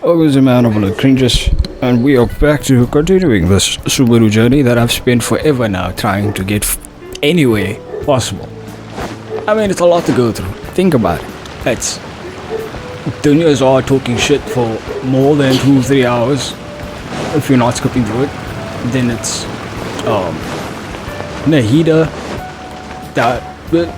Always a man of the cringes, and we are back to continuing this Subaru journey that I've spent forever now trying to get anywhere possible. I mean, it's a lot to go through. Think about it. It's Dunya's are talking shit for more than 2-3 hours. If you're not skipping through it, then it's Nahida. That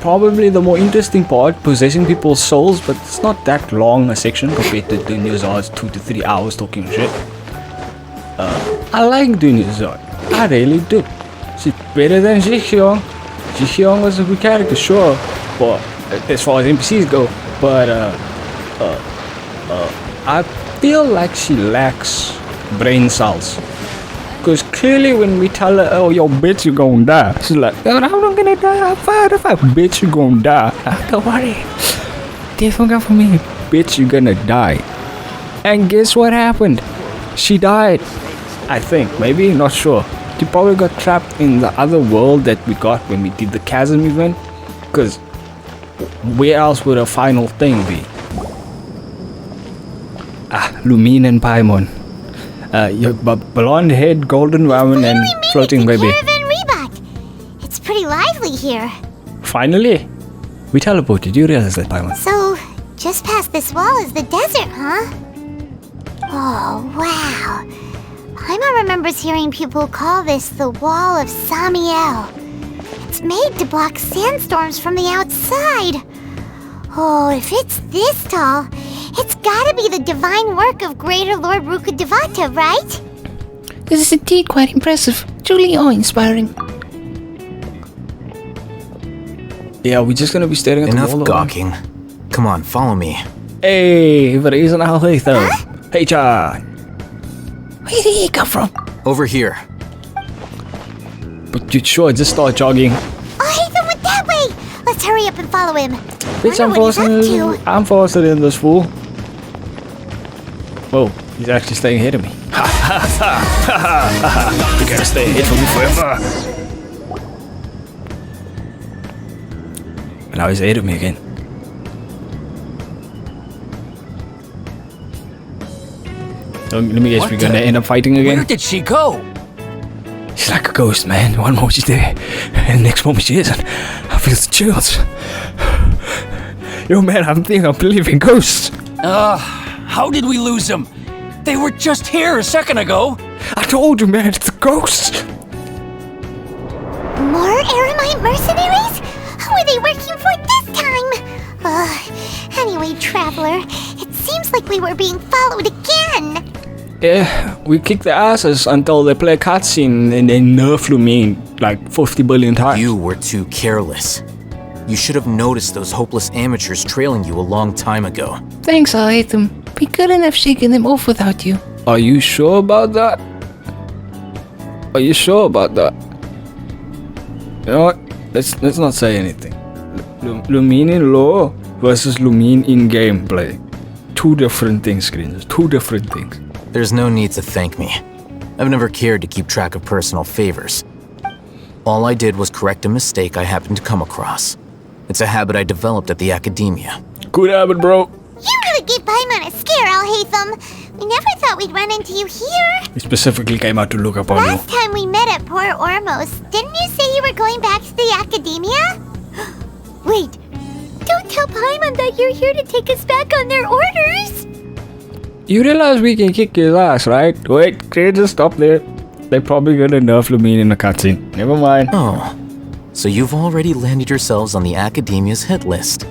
probably the more interesting part, possessing people's souls, but it's not that long a section compared to Dunya's 2 to 3 hours talking shit. I like Dunya's. I really do. She's better than Jihyung. Jihyung was a good character, sure, but as far as NPCs go, but I feel like she lacks brain cells. Because clearly when we tell her, oh, yo, bitch, you gonna die, she's like, I'm not gonna die, I'm fine, bitch, you gonna die. Don't worry, don't look out for me, bitch, you gonna die. And guess what happened? She died. I think, maybe, not sure. She probably got trapped in the other world that we got when we did the chasm event. Because where else would a final thing be? Lumine and Paimon. Your blonde head, golden woman, and floating baby. It's pretty lively here. Finally, we teleported. You realize that, Paimon? So, just past this wall is the desert, huh? Oh, wow. Paimon remembers hearing people call this the Wall of Samiel. It's made to block sandstorms from the outside. Oh, if it's this tall, it's gotta be the divine work of Greater Lord Rukkhadevata, right? This is indeed quite impressive. Truly awe-inspiring. Yeah, we're just gonna be staring at the wall. Enough gawking. Come on, follow me. Hey, wat is er nou though? Hey, Cha. Where did he come from? Over here. But you sure just start jogging. Oh, Hatham went that way! Let's hurry up and follow him. Bitch, I'm faster than this fool. Whoa, he's actually staying ahead of me. You gotta stay ahead of me forever. But now he's ahead of me again. So let me guess, we're gonna end up fighting again? Where did she go? She's like a ghost, man. One moment she's there, and the next moment she isn't. I feel the chills. Yo, man, I think I'm believing ghosts. How did we lose them? They were just here a second ago. I told you, man, it's a ghost. More Aramite mercenaries? Who are they working for this time? Anyway, Traveler, it seems like we were being followed again. Yeah, we kicked their asses until they play a cutscene and they nerf Lumine like 50 billion times. You were too careless. You should have noticed those hopeless amateurs trailing you a long time ago. Thanks, Hatham. We couldn't have shaken them off without you. Are you sure about that? Are you sure about that? You know what? Let's not say anything. Lumine in lore versus Lumine in gameplay. Two different things, screens. Two different things. There's no need to thank me. I've never cared to keep track of personal favors. All I did was correct a mistake I happened to come across. It's a habit I developed at the academia. Good habit, bro. You really gave Paimon a scare, Al-Hatham. We never thought we'd run into you here. He specifically came out to look up on you. Last time we met at Port Ormos, didn't you say you were going back to the academia? Wait, don't tell Paimon that you're here to take us back on their orders. You realize we can kick his ass, right? Wait, just stop there. They're probably gonna nerf Lumine in the cutscene. Never mind. Oh, so you've already landed yourselves on the academia's hit list.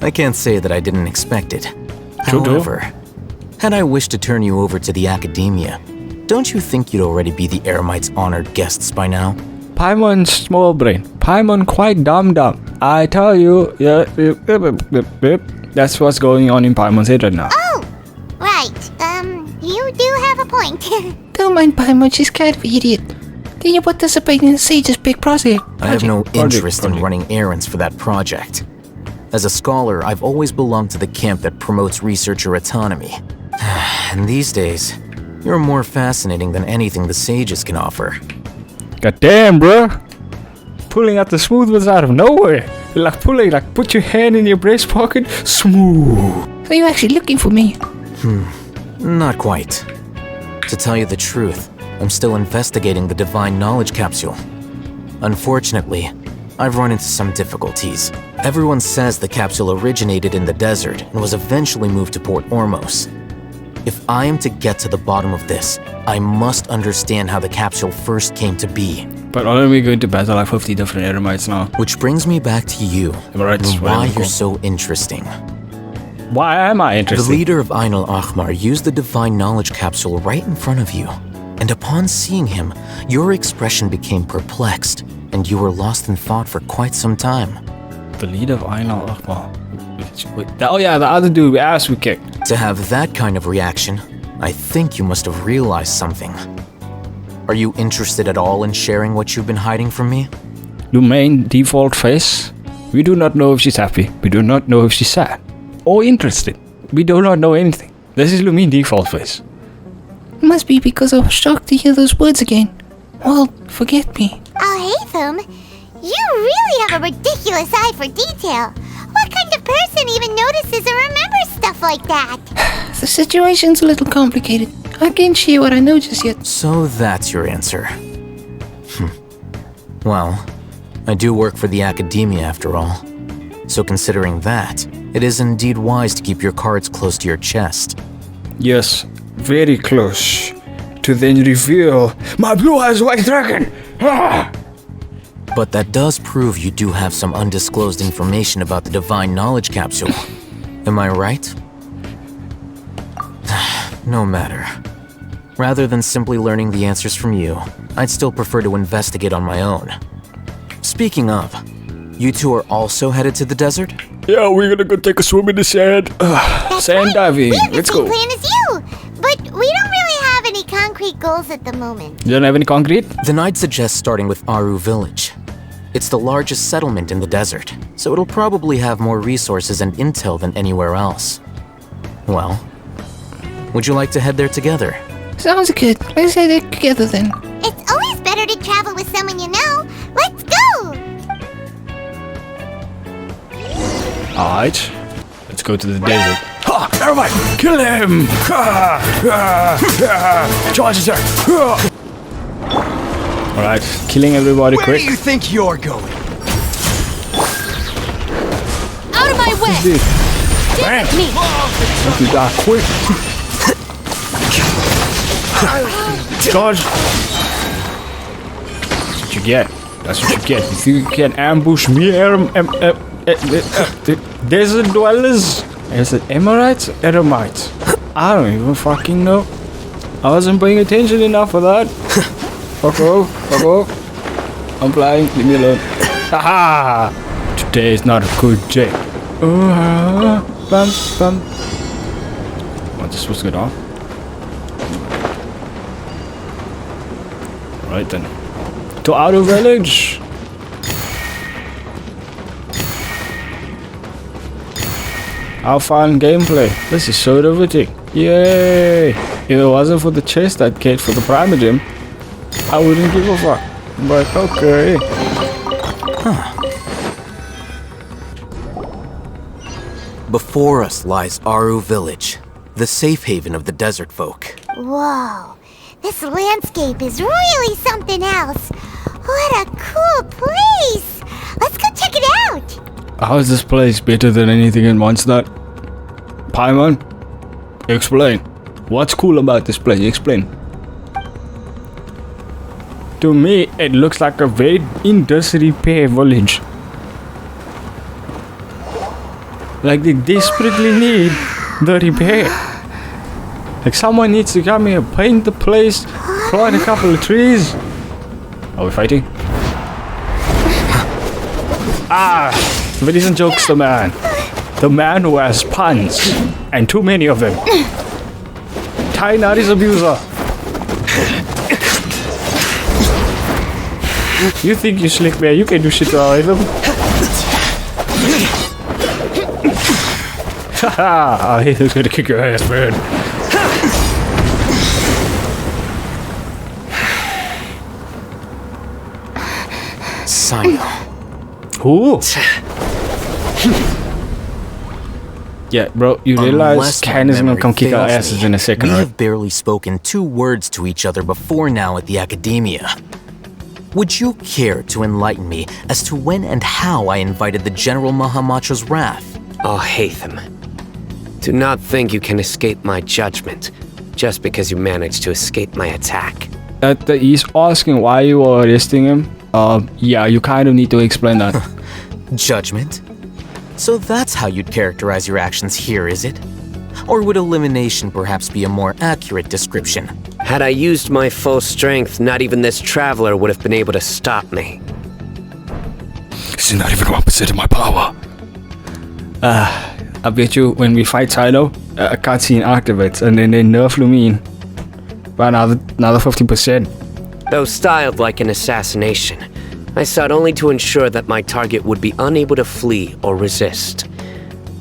I can't say that I didn't expect it. However, had I wished to turn you over to the academia, don't you think you'd already be the Eremites' honored guests by now? Paimon's small brain. Paimon quite dumb. I tell you, yeah, that's what's going on in Paimon's head right now. Oh, right. You do have a point. Don't mind Paimon, she's kind of idiot. Can you participate in Sage's big project? I have no interest in running errands for that project. As a scholar, I've always belonged to the camp that promotes researcher autonomy. And these days, you're more fascinating than anything the sages can offer. God damn, bro. Pulling out the smooth ones out of nowhere. Like put your hand in your breast pocket, smooth. Are you actually looking for me? Not quite. To tell you the truth, I'm still investigating the Divine Knowledge Capsule. Unfortunately, I've run into some difficulties. Everyone says the capsule originated in the desert and was eventually moved to Port Ormos. If I am to get to the bottom of this, I must understand how the capsule first came to be. But aren't we going to battle like 50 different Eremites now? Which brings me back to you, Right, and why you're so interesting. Why am I interested? The leader of Ain al-Ahmar used the Divine Knowledge Capsule right in front of you. And upon seeing him, your expression became perplexed, and you were lost in thought for quite some time. The leader of Ain al-Ahmar. Oh yeah, the other dude, ass we kicked. To have that kind of reaction, I think you must have realized something. Are you interested at all in sharing what you've been hiding from me? Lumine default face. We do not know if she's happy. We do not know if she's sad. Or interested. We do not know anything. This is Lumine default face. It must be because I was shocked to hear those words again. Well, forget me. Oh, Hatham, you really have a ridiculous eye for detail. What kind of person even notices or remembers stuff like that? The situation's a little complicated. I can't share what I know just yet. So that's your answer. Well, I do work for the academia after all. So considering that, it is indeed wise to keep your cards close to your chest. Yes, very close. To then reveal my blue eyes white dragon. Ah! But that does prove you do have some undisclosed information about the Divine Knowledge Capsule. Am I right? No matter. Rather than simply learning the answers from you, I'd still prefer to investigate on my own. Speaking of, you two are also headed to the desert? Yeah, we're gonna go take a swim in the sand. Sand diving. We have the Let's same go. plan as you, but we don't really have any concrete goals at the moment. You don't have any concrete? Then I'd suggest starting with Aru Village. It's the largest settlement in the desert, so it'll probably have more resources and intel than anywhere else. Well, would you like to head there together? Sounds good. Let's head there together then. It's always better to travel with someone you know. Let's go! Alright. Let's go to the desert. Ha! Everybody! Kill him! Ha! Ha! Ha! Charge is there! Alright, killing everybody Where quick. do you think you're going? Out of my way! Dude, bam! Me! Hope you die quick. Charge! That's what you get. That's what you get. You think you can ambush me, desert dwellers? Is it Emirites or Eremites? I don't even fucking know. I wasn't paying attention enough for that. Fuck off, fuck off. I'm flying, leave me alone. Haha! Today is not a good day. Bum, bum. What's this supposed to go down? Right then. To Outer Village! How fun gameplay. This is so riveting. Yay! If it wasn't for the chest I'd get for the Primogen, I wouldn't give a fuck. But okay. Before us lies Aru Village, the safe haven of the desert folk. Whoa, this landscape is really something else. What a cool place! Let's go check it out! How is this place better than anything in Mondstadt? Paimon? Explain. What's cool about this place? Explain. To me, it looks like a very in disrepair village. Like they desperately need the repair. Like someone needs to come here, paint the place, plant a couple of trees. Are we fighting? Ah, but isn't jokes the man. The man who has puns, and too many of them. Tainari's abuser. You think you slick, man? You can do shit to all of them. Haha! I hate who's gonna kick your ass, man. Sino. Who? Yeah, bro, you realize Unless my Candace is gonna memory come kick our fails asses me, in a second, we right? have barely spoken 2 words to each other before now at the Academia. Would you care to enlighten me as to when and how I invited the General Mahamatra's wrath? Oh, Hatham. Do not think you can escape my judgment just because you managed to escape my attack. He's asking why you were arresting him. Yeah, you kind of need to explain that. Judgment? So that's how you'd characterize your actions here, is it? Or would elimination perhaps be a more accurate description? Had I used my full strength, not even this traveler would have been able to stop me. This is not even 1% of my power. I bet you when we fight Silo, a cutscene activates and then they nerf Lumine by another 15%. Though styled like an assassination, I sought only to ensure that my target would be unable to flee or resist.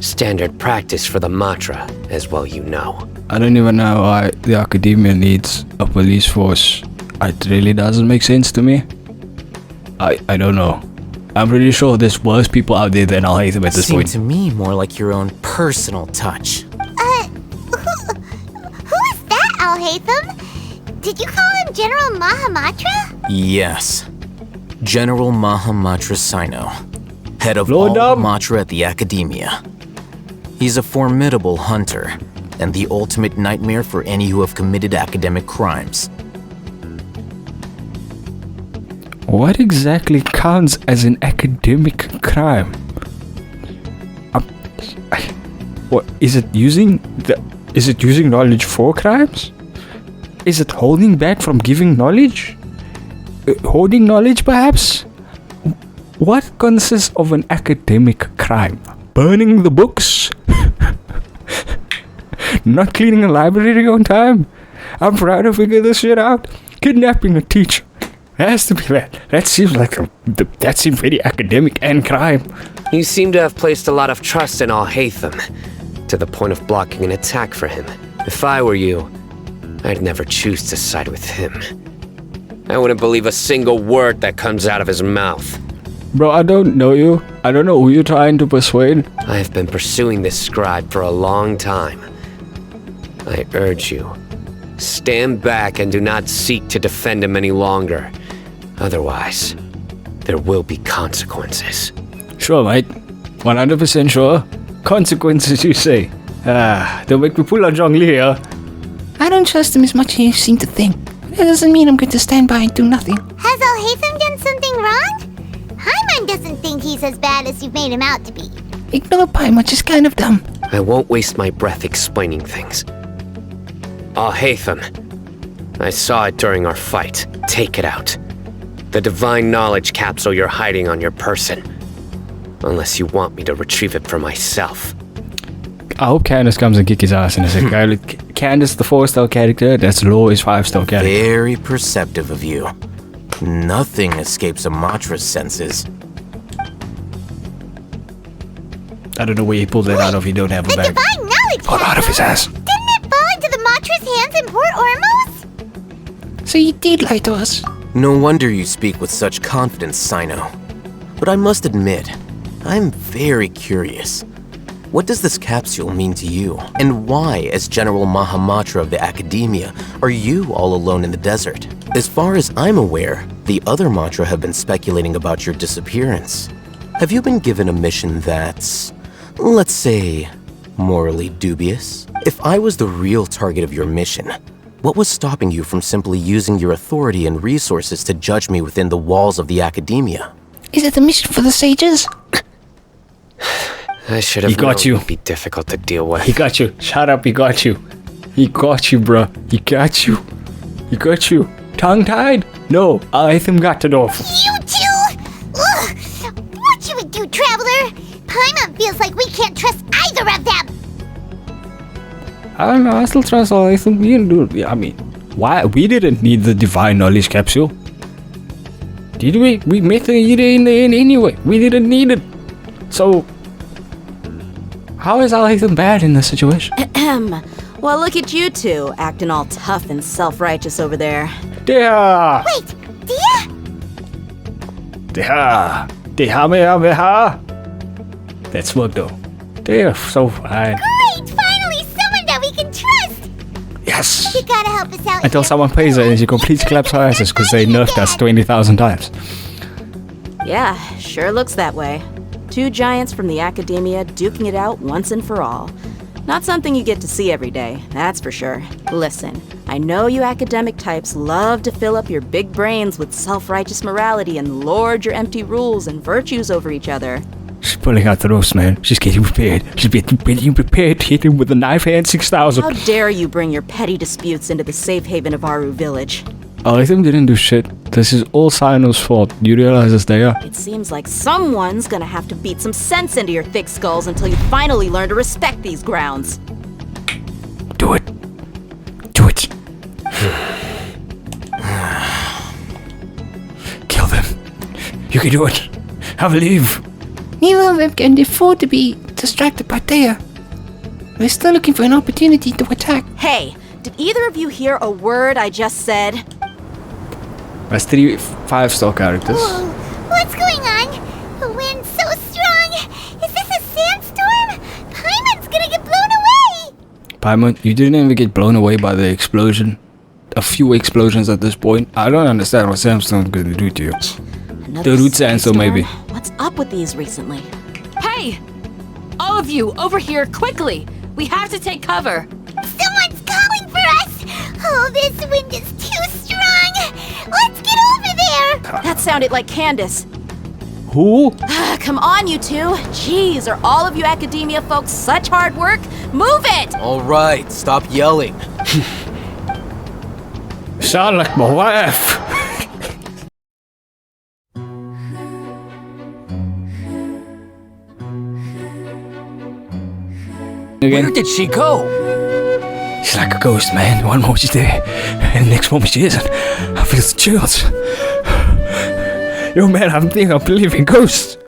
Standard practice for the Matra, as well you know. I don't even know why the Academia needs a police force. It really doesn't make sense to me. I don't know. I'm pretty sure there's worse people out there than Al-Haytham at this Seemed point. to me more like your own personal touch. Who is that, Al-Haytham? Did you call him General Mahamatra? Yes. General Mahamatra Sino, head of Lord all Dub. Matra at the Academia. He's a formidable hunter, and the ultimate nightmare for any who have committed academic crimes. What exactly counts as an academic crime? What is it using? Is it using knowledge for crimes? Is it holding back from giving knowledge? Hoarding knowledge, perhaps? What consists of an academic crime? Burning the books? Not cleaning a library on time? I'm trying to figure this shit out. Kidnapping a teacher. Has to be that. That seems very academic and crime. You seem to have placed a lot of trust in Al-Haytham, to the point of blocking an attack for him. If I were you, I'd never choose to side with him. I wouldn't believe a single word that comes out of his mouth. Bro, I don't know you. I don't know who you're trying to persuade. I have been pursuing this scribe for a long time. I urge you, stand back and do not seek to defend him any longer. Otherwise, there will be consequences. Sure, mate. 100% sure. Consequences, you say? Don't make me pull on Zhongli here. I don't trust him as much as you seem to think. That doesn't mean I'm going to stand by and do nothing. Has Al-Haytham done something wrong? Hyman doesn't think he's as bad as you've made him out to be. Ignore Paimon, is kind of dumb. I won't waste my breath explaining things. Al-Haytham, I saw it during our fight. Take it out. The divine knowledge capsule you're hiding on your person. Unless you want me to retrieve it for myself. I hope Candace comes and kick his ass in a second. Candace, the 4-star character, that's Law is 5-star character. Very perceptive of you. Nothing escapes a Matra's senses. I don't know where he pulled that out of, he don't have a The bag. divine knowledge Pull out of his ass. Didn't it fall into the Matra's hands in Port Ormos? So you did lie to us. No wonder you speak with such confidence, Sino. But I must admit, I'm very curious. What does this capsule mean to you? And why, as General Mahamatra of the Academia, are you all alone in the desert? As far as I'm aware, the other Matra have been speculating about your disappearance. Have you been given a mission that's, let's say, morally dubious? If I was the real target of your mission, what was stopping you from simply using your authority and resources to judge me within the walls of the Academia? Is it a mission for the sages? I should have He got known you. it would be difficult to deal with. He got you. Shut up, he got you. He got you, bro. He got you. He got you. Tongue-tied? No, Al-Haytham got it off. You two? Ugh. What you would do, Traveler? Paimon feels like we can't trust either of them. I don't know, I still trust Al-Haytham. We didn't do it. Yeah, I mean, why? We didn't need the divine knowledge capsule. Did we? We met the in the end anyway. We didn't need it. So, how is Al-Haytham bad in this situation? Well, look at you two, acting all tough and self-righteous over there. Deha! Wait, Dia? Deha! Deha meha meha! That's work though. They are so fine. Great! Finally, someone that we can trust! Yes! You gotta help us out Until here. someone pays her and she completely claps her asses because they nerfed us 20,000 times. Yeah, sure looks that way. Two giants from the academia duking it out once and for all. Not something you get to see every day, that's for sure. Listen, I know you academic types love to fill up your big brains with self-righteous morality and lord your empty rules and virtues over each other. She's pulling out the ropes, man. She's getting prepared. She's getting prepared to hit him with a knife hand 6,000. How dare you bring your petty disputes into the safe haven of Aru Village? Alithim didn't do shit. This is all Sino's fault. You realize this, they are. It seems like someone's gonna have to beat some sense into your thick skulls until you finally learn to respect these grounds. Do it. Do it. Kill them. You can do it. I believe. Neither of them can afford to be distracted by Thea. They're still looking for an opportunity to attack. Hey, did either of you hear a word I just said? That's 3 5-star characters. Whoa, what's going on? The wind's so strong. Is this a sandstorm? Paimon's gonna get blown away. Paimon, you didn't even get blown away by the explosion. A few explosions at this point. I don't understand what Samsung's gonna do to you. Another The root sandstorm, maybe. What's up with these recently? Hey! All of you, over here, quickly! We have to take cover! Someone's calling for us. Oh, this wind is too strong. Let's get over there. That sounded like Candace. Who? Come on, you two. Jeez, are all of you academia folks such hard work? Move it! All right, stop yelling. Sound like my wife. Where did she go? She's like a ghost, man. One moment she's there, and the next moment she isn't. I feel the chills. Yo, man, I think I'm believing ghosts.